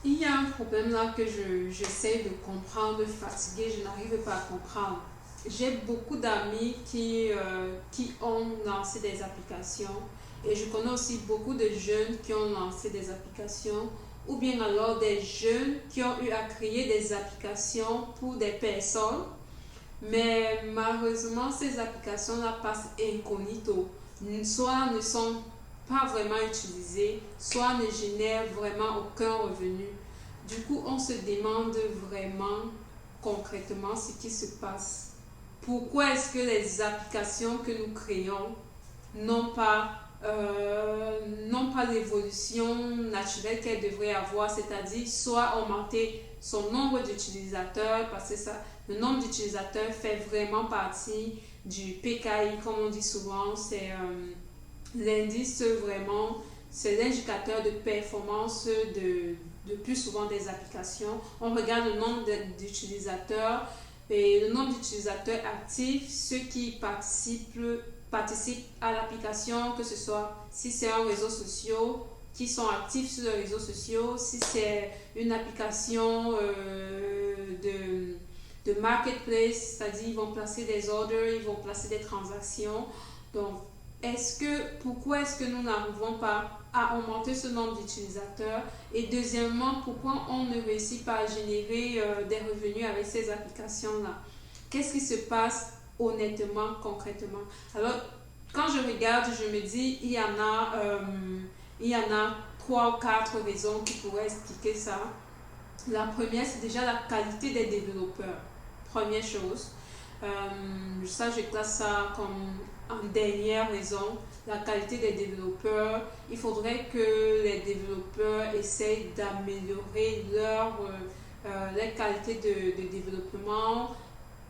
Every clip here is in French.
Il y a un problème là que j'essaie de comprendre, fatiguée, je n'arrive pas à comprendre. J'ai beaucoup d'amis qui ont lancé des applications et je connais aussi beaucoup de jeunes qui ont lancé des applications ou bien alors des jeunes qui ont eu à créer des applications pour des personnes, mais malheureusement ces applications-là passent incognito, soit ne sont pas vraiment utilisées, soit ne génèrent vraiment aucun revenu. Du coup, on se demande vraiment concrètement ce qui se passe. Pourquoi est-ce que les applications que nous créons n'ont pas, n'ont pas l'évolution naturelle qu'elles devraient avoir, c'est-à-dire soit augmenter son nombre d'utilisateurs, parce que ça, le nombre d'utilisateurs fait vraiment partie du PKI, comme on dit souvent, c'est l'indice vraiment, c'est l'indicateur de performance de plus souvent des applications. On regarde le nombre d'utilisateurs et le nombre d'utilisateurs actifs, ceux qui participent à l'application, que ce soit si c'est un réseau social, qui sont actifs sur les réseaux sociaux, si c'est une application de marketplace, c'est-à-dire ils vont placer des orders, ils vont placer des transactions. Donc, pourquoi est-ce que nous n'arrivons pas à augmenter ce nombre d'utilisateurs? Et deuxièmement, pourquoi on ne réussit pas à générer des revenus avec ces applications-là? Qu'est-ce qui se passe honnêtement, concrètement? Alors, quand je regarde, je me dis, il y en a trois ou quatre raisons qui pourraient expliquer ça. La première, c'est déjà la qualité des développeurs. Première chose. Ça, je classe ça comme en dernière raison, la qualité des développeurs. Il faudrait que les développeurs essayent d'améliorer leur qualité de développement.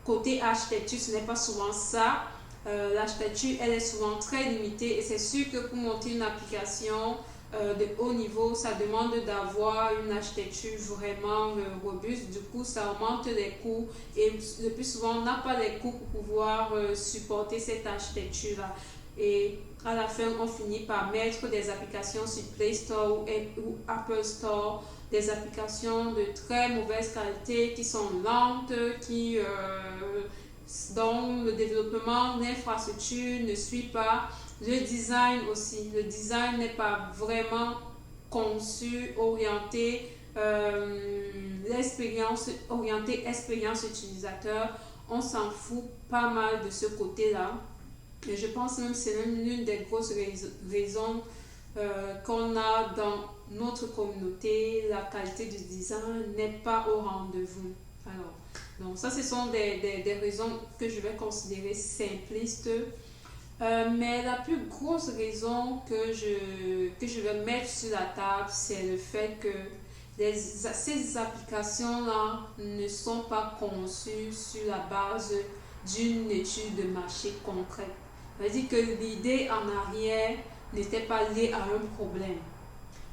Côté architecture, ce n'est pas souvent ça. L'architecture, elle est souvent très limitée et c'est sûr que pour monter une application de haut niveau, ça demande d'avoir une architecture vraiment robuste. Du coup, ça augmente les coûts et le plus souvent, on n'a pas les coûts pour pouvoir supporter cette architecture-là. Et à la fin, on finit par mettre des applications sur Play Store ou Apple Store, des applications de très mauvaise qualité qui sont lentes, dont le développement d'infrastructures ne suit pas. Le design aussi. Le design n'est pas vraiment conçu, orienté expérience utilisateur. On s'en fout pas mal de ce côté-là. Et je pense même que c'est même l'une des grosses raisons qu'on a dans notre communauté. La qualité du design n'est pas au rendez-vous. Alors, donc ça, ce sont des raisons que je vais considérer simplistes. Mais la plus grosse raison que je vais mettre sur la table, c'est le fait que ces applications-là ne sont pas conçues sur la base d'une étude de marché concrète. C'est-à-dire que l'idée en arrière n'était pas liée à un problème.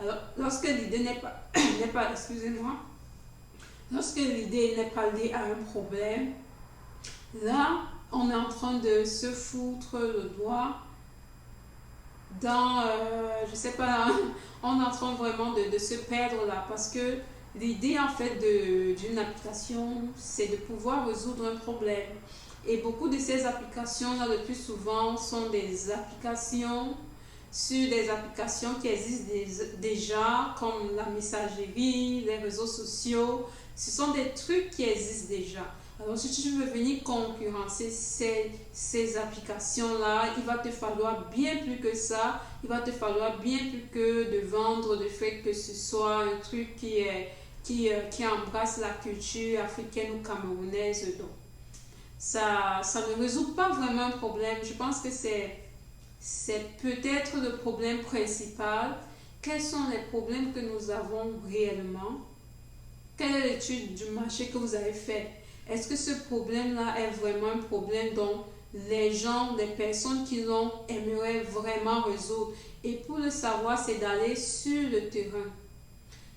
Alors, lorsque l'idée n'est pas, excusez-moi, lorsque l'idée n'est pas liée à un problème, là, on est en train de se foutre le doigt dans, je sais pas, on est en train vraiment de se perdre là parce que l'idée en fait d'une application, c'est de pouvoir résoudre un problème. Et beaucoup de ces applications là, le plus souvent, sont des applications sur des applications qui existent déjà, comme la messagerie, les réseaux sociaux. Ce sont des trucs qui existent déjà. Alors, si tu veux venir concurrencer ces applications-là, il va te falloir bien plus que ça. Il va te falloir bien plus que de vendre le fait que ce soit un truc qui embrasse la culture africaine ou camerounaise. Donc, ça ne résout pas vraiment un problème. Je pense que c'est peut-être le problème principal. Quels sont les problèmes que nous avons réellement? Quelle est l'étude du marché que vous avez faite? Est-ce que ce problème-là est vraiment un problème dont les gens, les personnes qui l'ont aimeraient vraiment résoudre? Et pour le savoir, c'est d'aller sur le terrain.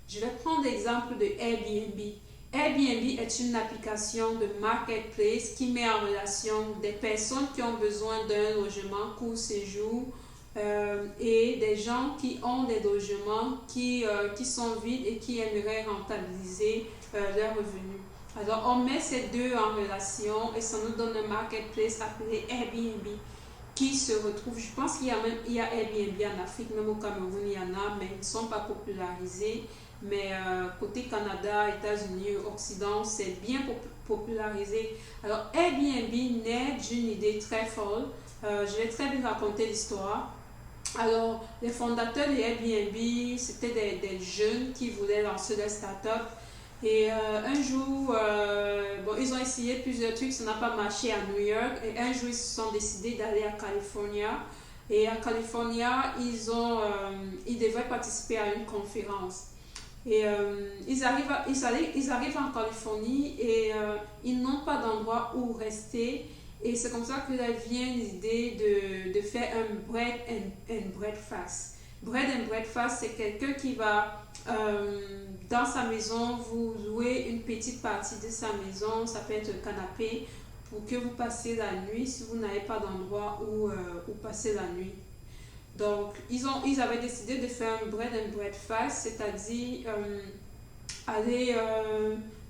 Je vais prendre l'exemple de Airbnb. Airbnb est une application de marketplace qui met en relation des personnes qui ont besoin d'un logement court séjour et des gens qui ont des logements qui sont vides et qui aimeraient rentabiliser leurs revenus. Alors, on met ces deux en relation et ça nous donne un marketplace appelé Airbnb qui se retrouve, je pense il y a Airbnb en Afrique, même au Cameroun, il y en a, mais ils ne sont pas popularisés. Mais côté Canada, États-Unis, Occident, c'est bien popularisé. Alors, Airbnb naît d'une idée très folle. Je vais très bien raconter l'histoire. Alors, les fondateurs de Airbnb, c'était des jeunes qui voulaient lancer leur start-up. Et un jour, bon, ils ont essayé plusieurs trucs, ça n'a pas marché à New York. Et un jour, ils se sont décidés d'aller à Californie. Et à Californie, ils devaient participer à une conférence. Et ils arrivent en Californie et ils n'ont pas d'endroit où rester. Et c'est comme ça que là vient l'idée de faire un bread and breakfast. Bread and breakfast, c'est quelqu'un qui va dans sa maison vous louer une petite partie de sa maison. Ça peut être un canapé pour que vous passiez la nuit si vous n'avez pas d'endroit où passer la nuit. Donc, ils avaient décidé de faire un bread and breakfast, c'est-à-dire aller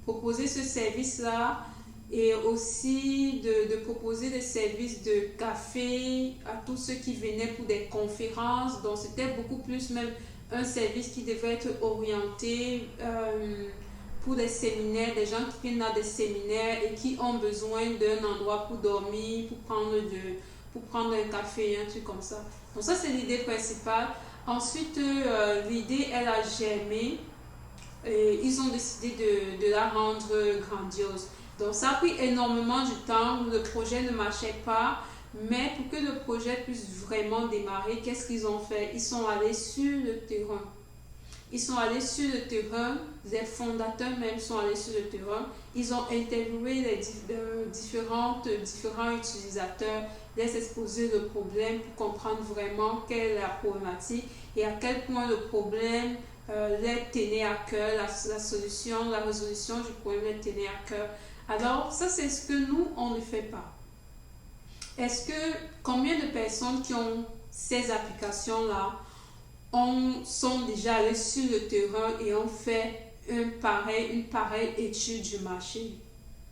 proposer ce service-là et aussi de proposer des services de café à tous ceux qui venaient pour des conférences. Donc, c'était beaucoup plus même un service qui devait être orienté pour des séminaires, des gens qui viennent à des séminaires et qui ont besoin d'un endroit pour dormir, pour prendre un café, un truc comme ça. Donc ça, c'est l'idée principale. Ensuite, l'idée, elle a germé et ils ont décidé de la rendre grandiose. Donc ça a pris énormément de temps, le projet ne marchait pas, mais pour que le projet puisse vraiment démarrer, qu'est-ce qu'ils ont fait? Ils sont allés sur le terrain. Ils sont allés sur le terrain, les fondateurs même sont allés sur le terrain. Ils ont interviewé les différents utilisateurs, les exposer le problème pour comprendre vraiment quelle est la problématique et à quel point le problème les tenait à cœur, la résolution du problème les tenait à cœur. Alors, ça c'est ce que nous, on ne fait pas. Combien de personnes qui ont ces applications-là sont déjà allés sur le terrain et ont fait une pareille étude du marché?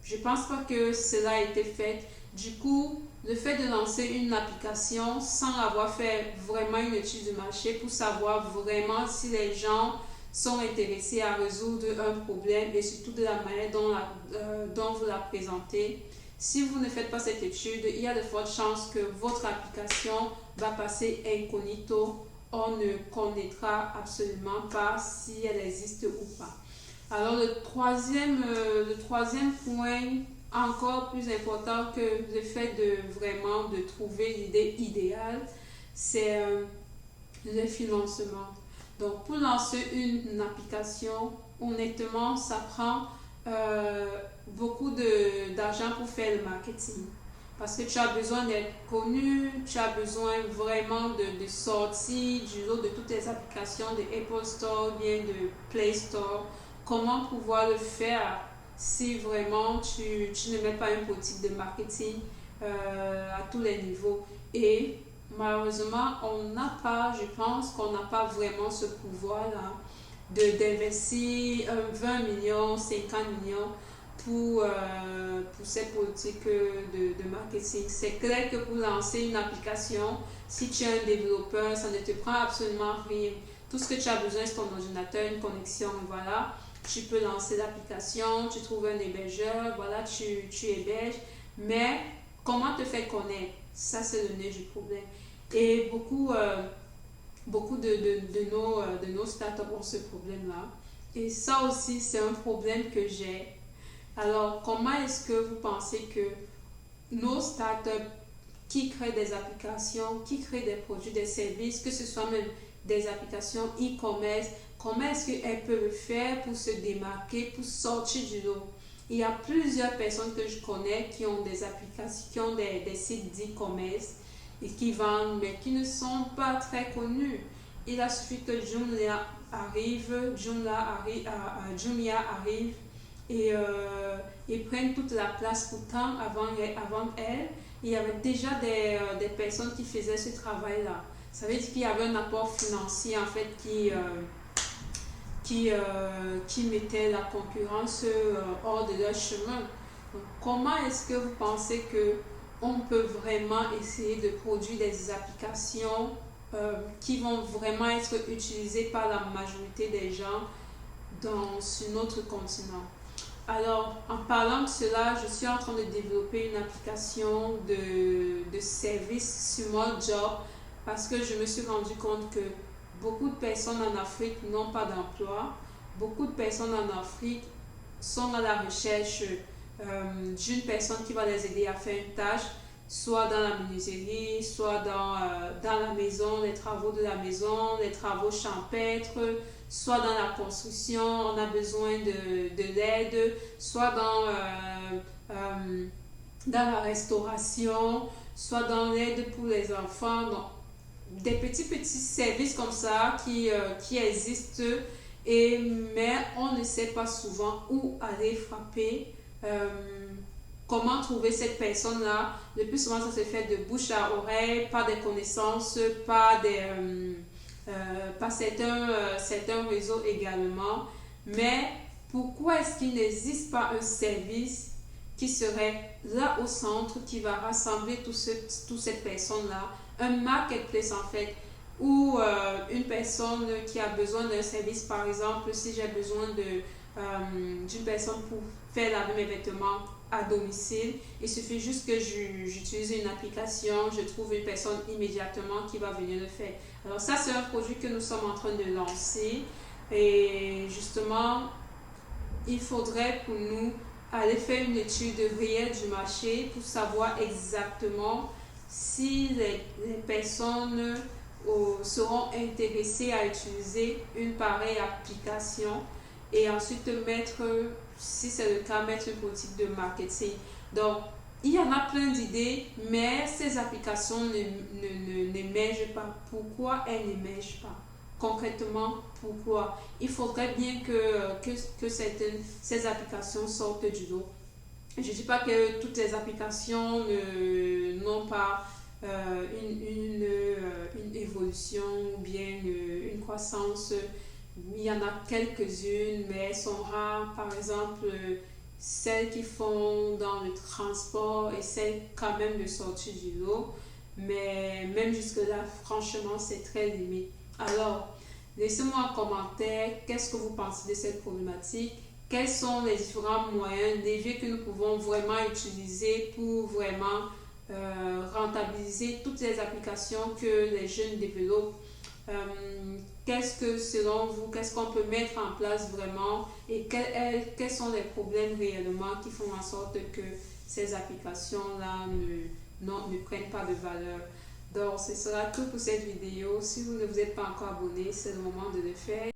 Je ne pense pas que cela a été fait. Du coup, le fait de lancer une application sans avoir fait vraiment une étude du marché pour savoir vraiment si les gens sont intéressés à résoudre un problème et surtout de la manière dont vous la présentez. Si vous ne faites pas cette étude, il y a de fortes chances que votre application va passer incognito. On ne connaîtra absolument pas si elle existe ou pas. Alors le troisième point, encore plus important que le fait de trouver l'idée idéale, c'est le financement. Donc pour lancer une application, honnêtement, ça prend beaucoup d'argent pour faire le marketing. Parce que tu as besoin d'être connu, tu as besoin vraiment de sortir du lot de toutes les applications de Apple Store, bien de Play Store. Comment pouvoir le faire si vraiment tu ne mets pas une politique de marketing à tous les niveaux. Et malheureusement, je pense qu'on n'a pas vraiment ce pouvoir-là d'investir 20 millions, 50 millions pour ces politiques de marketing. C'est clair que pour lancer une application, si tu es un développeur, ça ne te prend absolument rien. Tout ce que tu as besoin, c'est ton ordinateur, une connexion, et voilà. Tu peux lancer l'application, tu trouves un hébergeur, voilà, tu héberges. Mais comment te faire connaître? Ça, c'est le nœud du problème. Et beaucoup de nos startups ont ce problème-là. Et ça aussi, c'est un problème que j'ai. Alors, comment est-ce que vous pensez que nos startups qui créent des applications, qui créent des produits, des services, que ce soit même des applications e-commerce, comment est-ce qu'elles peuvent faire pour se démarquer, pour sortir du lot? Il y a plusieurs personnes que je connais qui ont des applications, qui ont des sites d'e-commerce et qui vendent, mais qui ne sont pas très connus. Il a suffi que Jumia arrive et prennent toute la place. Pourtant, avant elle, il y avait déjà des personnes qui faisaient ce travail-là. Ça veut dire qu'il y avait un apport financier en fait qui mettait la concurrence hors de leur chemin. Donc, comment est-ce que vous pensez que on peut vraiment essayer de produire des applications qui vont vraiment être utilisées par la majorité des gens sur notre continent? Alors, en parlant de cela, je suis en train de développer une application de service sur mon job parce que je me suis rendu compte que beaucoup de personnes en Afrique n'ont pas d'emploi. Beaucoup de personnes en Afrique sont à la recherche d'une personne qui va les aider à faire une tâche, soit dans la menuiserie, soit dans la maison, les travaux de la maison, les travaux champêtres, soit dans la construction, on a besoin de l'aide, soit dans la restauration, soit dans l'aide pour les enfants. Donc, des petits services comme ça qui existent, mais on ne sait pas souvent où aller frapper, comment trouver cette personne-là. Le plus souvent, ça se fait de bouche à oreille, pas des connaissances, pas certains réseaux également. Mais pourquoi est-ce qu'il n'existe pas un service qui serait là au centre, qui va rassembler toutes ces personnes-là, un marketplace en fait, où une personne qui a besoin d'un service, par exemple, si j'ai besoin d'une personne pour faire laver mes vêtements à domicile, il suffit juste que j'utilise une application, je trouve une personne immédiatement qui va venir le faire. Alors ça, c'est un produit que nous sommes en train de lancer et justement, il faudrait pour nous aller faire une étude réelle du marché pour savoir exactement si les personnes seront intéressées à utiliser une pareille application et ensuite mettre, si c'est le cas, mettre une politique de marketing. Donc, il y en a plein d'idées, mais ces applications n'émergent pas. Pourquoi elles n'émergent pas? Concrètement, pourquoi? Il faudrait bien que ces applications sortent du lot. Je ne dis pas que toutes les applications n'ont pas une évolution ou bien une croissance. Il y en a quelques-unes, mais elles sont rares. Par exemple, celles qui font dans le transport essaient quand même de sortir du lot. Mais même jusque-là, franchement, c'est très limite. Alors, laissez-moi un commentaire. Qu'est-ce que vous pensez de cette problématique? Quels sont les différents moyens, leviers que nous pouvons vraiment utiliser pour vraiment rentabiliser toutes les applications que les jeunes développent? Qu'est-ce que selon vous, qu'est-ce qu'on peut mettre en place vraiment et quels sont les problèmes réellement qui font en sorte que ces applications-là ne prennent pas de valeur? Donc, ce sera tout pour cette vidéo. Si vous ne vous êtes pas encore abonné, c'est le moment de le faire.